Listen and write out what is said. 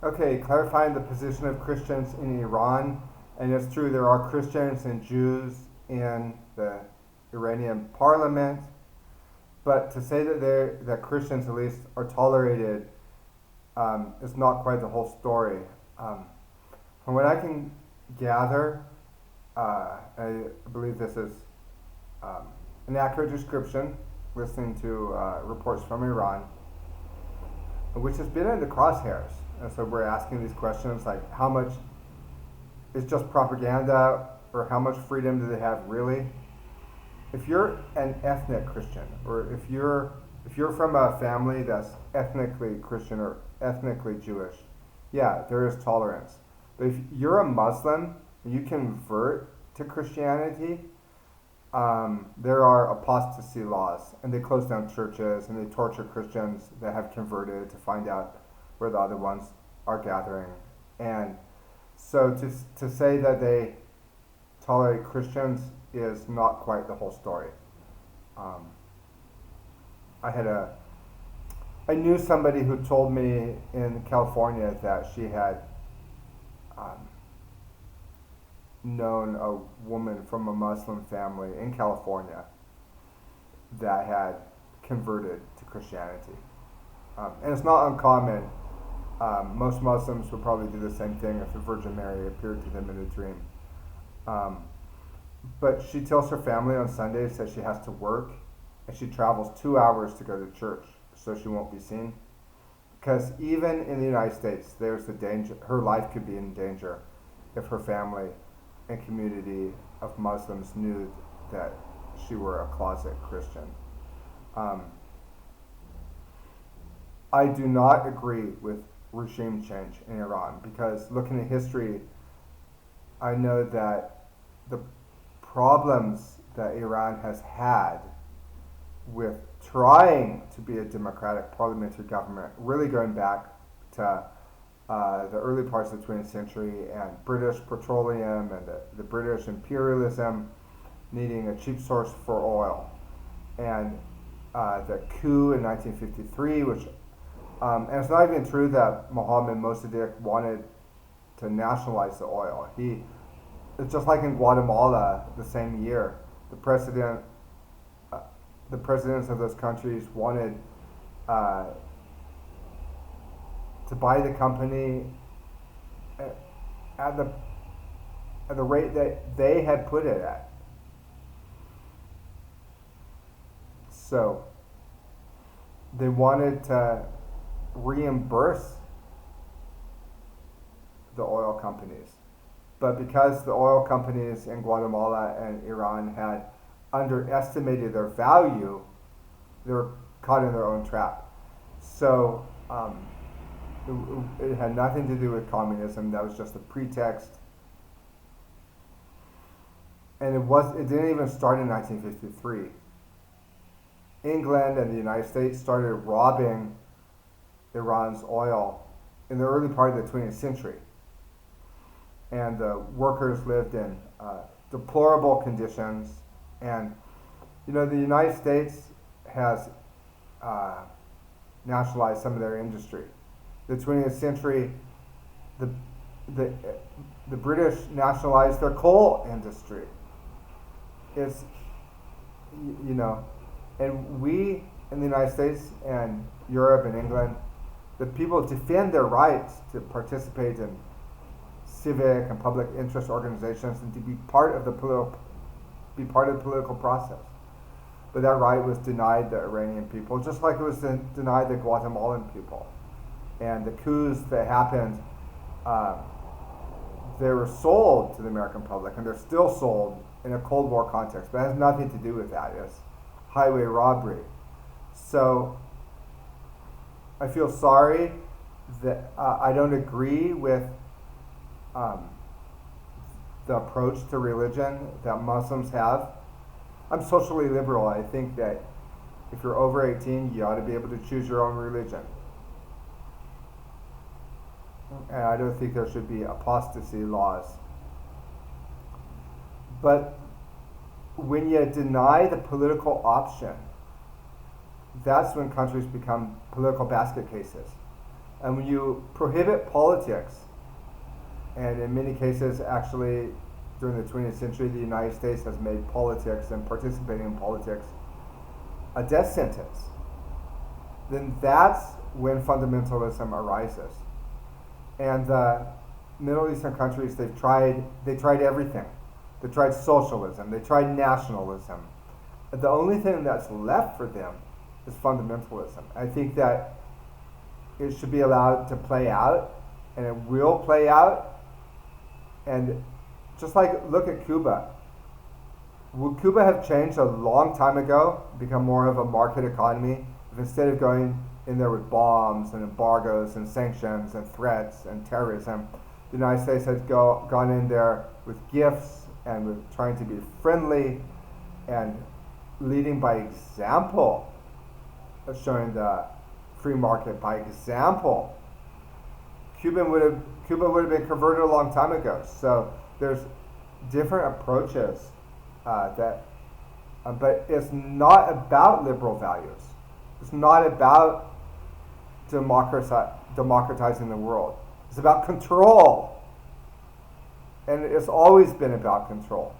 Okay, clarifying the position of Christians in Iran, and it's true there are Christians and Jews in the Iranian parliament, but to say that Christians at least are tolerated is not quite the whole story. Um, from what I can gather, I believe this is um, an accurate description, listening to reports from Iran, which has been in the crosshairs. And so we're asking these questions like how much is just propaganda or how much freedom do they have really? If you're an ethnic Christian or if you're from a family that's ethnically Christian or ethnically Jewish, yeah, there is tolerance. But if you're a Muslim and you convert to Christianity, there are apostasy laws, and they close down churches and they torture Christians that have converted to find out where the other ones are gathering. And so to say that they tolerate Christians is not quite the whole story. Um, I had a I knew somebody who told me in California that she had um, known a woman from a Muslim family in California that had converted to Christianity. And it's not uncommon. Most Muslims would probably do the same thing if the Virgin Mary appeared to them in a dream. Um, but she tells her family on Sundays that she has to work and she travels 2 hours to go to church so she won't be seen. Because even in the United States, there's the danger, her life could be in danger if her family and community of Muslims knew that she were a closet Christian. Um, I do not agree with regime change in Iran because looking at history, I know that the problems that Iran has had with trying to be a democratic parliamentary government, really going back to the early parts of the 20th century and British petroleum and the British imperialism needing a cheap source for oil. And the coup in 1953, which, and it's not even true that Mohammad Mossadegh wanted to nationalize the oil. It's just like in Guatemala the same year, the president, the presidents of those countries wanted to buy the company at the rate that they had put it at. So they wanted to reimburse the oil companies. But because the oil companies in Guatemala and Iran had underestimated their value, they were caught in their own trap. So it had nothing to do with communism. That was just a pretext. And it didn't even start in 1953. England and the United States started robbing Iran's oil in the early part of the 20th century. And the workers lived in deplorable conditions. And, the United States has nationalized some of their industry. The 20th century, the, the British nationalized their coal industry. It's, and we in the United States and Europe and England, the people defend their rights to participate in civic and public interest organizations and to be part of the political process. But that right was denied the Iranian people, just like it was denied the Guatemalan people. And the coups that happened, they were sold to the American public, and they're still sold in a Cold War context. But it has nothing to do with that. It's highway robbery. So I feel sorry that I don't agree with the approach to religion that Muslims have. I'm socially liberal. I think that if you're over 18, you ought to be able to choose your own religion. And I don't think there should be apostasy laws. But when you deny the political option, that's when countries become political basket cases. And when you prohibit politics, and in many cases, actually, during the 20th century, the United States has made politics and participating in politics a death sentence, then that's when fundamentalism arises. And the Middle Eastern countries, they tried everything. They tried socialism, they tried nationalism. The only thing that's left for them is fundamentalism. I think that it should be allowed to play out, and it will play out. And just like, look at Cuba. Would Cuba have changed a long time ago, become more of a market economy, if instead of going in there with bombs and embargoes and sanctions and threats and terrorism, the United States had gone in there with gifts and with trying to be friendly and leading by example, showing the free market by example? Cuba would have been converted a long time ago. So there's different approaches but it's not about liberal values. It's not about democratizing the world. It's about control, and it's always been about control.